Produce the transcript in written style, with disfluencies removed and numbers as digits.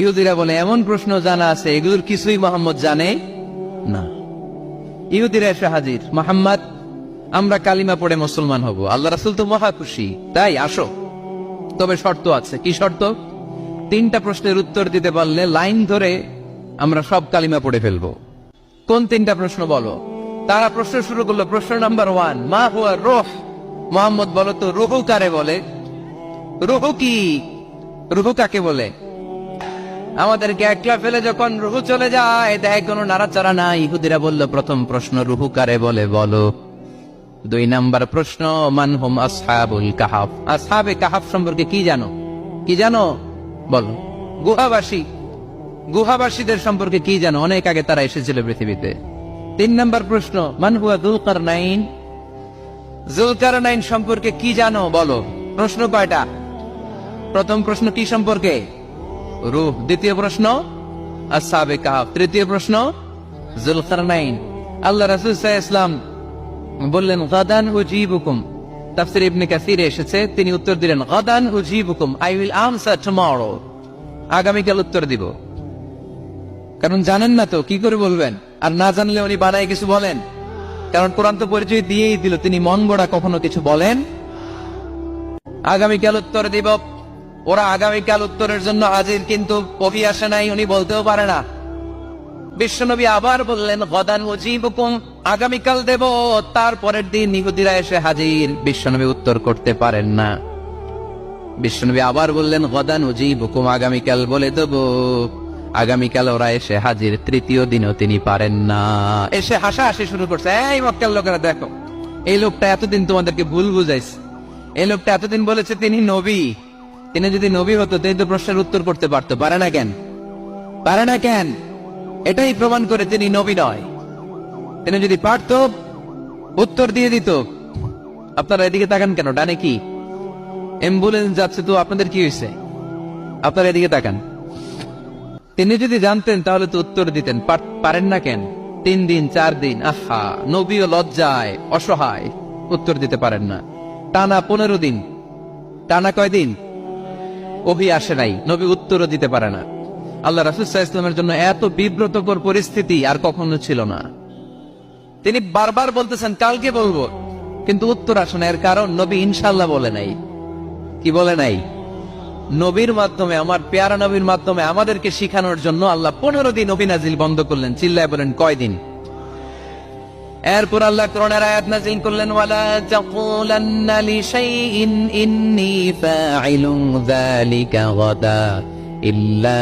ইহুদিরা বলে এমন প্রশ্ন জানা আছে এগুলোর কিছুই মোহাম্মদ জানে না। ইহুদিরা এসে হাজির, মোহাম্মদ আমরা কালিমা পড়ে মুসলমান হব, আল্লাহ রাসূল তো মহা খুশি, তাই আসো, তবে শর্ত আছে। কি শর্ত? 3টা প্রশ্নের উত্তর দিতে পারলে লাইন ধরে আমরা সব কালিমা পড়ে ফেলবো। কোন 3টা প্রশ্ন বলো? তারা প্রশ্ন শুরু করলো। প্রশ্ন নাম্বার 1, মা হুয়া রূহ। মোহাম্মদ বলো তো রূহ কারে বলে? রূহ কি? রূহ কাকে বলে? আমাদেরকে একলা ফেলে যখন রূহ চলে যায় দেয় কোনো নাড়াচাড়া নাই। ইহুদিরা বলল প্রথম প্রশ্ন রূহ কারে বলে বলো। 2 নাম্বার প্রশ্ন মান হুম আসহাবুল কাহাফ। আসহাবে কাহাফ সম্পর্কে কি জানো? কি জানো বলো। গুহাবাসী, গুহাবাসীদের সম্পর্কে কি জানো? অনেক আগে তারা এসেছিল পৃথিবীতে। 3 নাম্বার প্রশ্ন মান হুয়া যুলকারনাইন। যুলকারনাইন সম্পর্কে কি জানো বলো। প্রশ্ন কয়টা? প্রথম প্রশ্ন কি সম্পর্কে? রূহ। দ্বিতীয় প্রশ্ন আসহাবে কাহাফ। তৃতীয় প্রশ্ন যুলকারনাইন। আল্লাহ রাসূল সাল্লাল্লাহু আলাইহি ওয়াসাল্লাম বললেন গাদান উজিবুকুম। তাফসীর ইবনে কাসিরে এসেছে, তিনি উত্তর দিলেন গাদান উজিবুকুম, আই উইল আনসার টুমরো। আগামীকাল উত্তর দিব। কারণ জানেন না তো কি করে বলবেন, আর না জানলে উনি বানায় কিছু বলেন। কারণ কোরআন তো পরিচয় দিয়েই দিল, তিনি মন গড়া কখনো কিছু বলেন। আগামীকাল উত্তর দিব। ওরা আগামীকাল উত্তরের জন্য হাজির, কিন্তু কবি আসে নাই, উনি বলতেও পারে না। বিশ্বনবী আবার বললেন গদান উজিবুকুম, আগামীকাল দেব। তারপরের দিন ইহুদিরা এসে হাজির, বিশ্বনবী উত্তর করতে পারেন না। বিশ্বনবী আবার বললেন গদান উজিবুকুম, আগামীকাল বলে দেব। আগামীকাল ওরা এসে হাজির, তৃতীয় দিনও তিনি পারেন না। এসে হাসাহাসি শুরু করছে, এই মক্কার লোকেরা দেখো, এই লোকটা এতদিন তোমাদেরকে ভুল বুঝাইছে। এই লোকটা এতদিন বলেছে তিনি নবী। তিনি যদি নবী হতো তিনি তো প্রশ্নের উত্তর করতে পারতো, পারে না কেন? পারে না কেন? এটাই প্রমাণ করে তিনি নবী নয়। তিনি যদি পারত উত্তর দিয়ে দিত। আপনারা এদিকে তাকান কেন? ডানে কি অ্যাম্বুলেন্স যাচ্ছে, তো আপনাদের কি হয়েছে? আপনারা এদিকে তাকান। তিনি যদি জানতেন তাহলে তো উত্তর দিতেন, পারেন না কেন? 3 দিন 4 দিন, আহা, নবীও লজ্জায় অসহায়, উত্তর দিতে পারেন না। টানা 15 দিন। টানা কয়দিন? ওহী আসে নাই, নবী উত্তরও দিতে পারে না। আল্লাহ রাসূল সাল্লাল্লাহু আলাইহি ওয়াসাল্লামের জন্য এত বিব্রতকর পরিস্থিতি আর কখনো ছিল না। তিনি বারবার বলতেছেন কালকে বলবো, কিন্তু উত্তর আসে না। এর কারণ নবী ইনশাআল্লাহ বলে নাই। কি বলে নাই? নবীর মাধ্যমে, আমার পেয়ারা নবীর মাধ্যমে আমাদেরকে শিখানোর জন্য আল্লাহ 15 দিন নবী নাজিল বন্ধ করলেন। চিল্লায় বলেন কয়দিন? এরপর আল্লাহ কোরআনের আয়াত নাজিল করলেন ওয়ালা তাকুলান্না লিশাইইন ইন্নী ফাইলুন যালিকা গাদা ইল্লা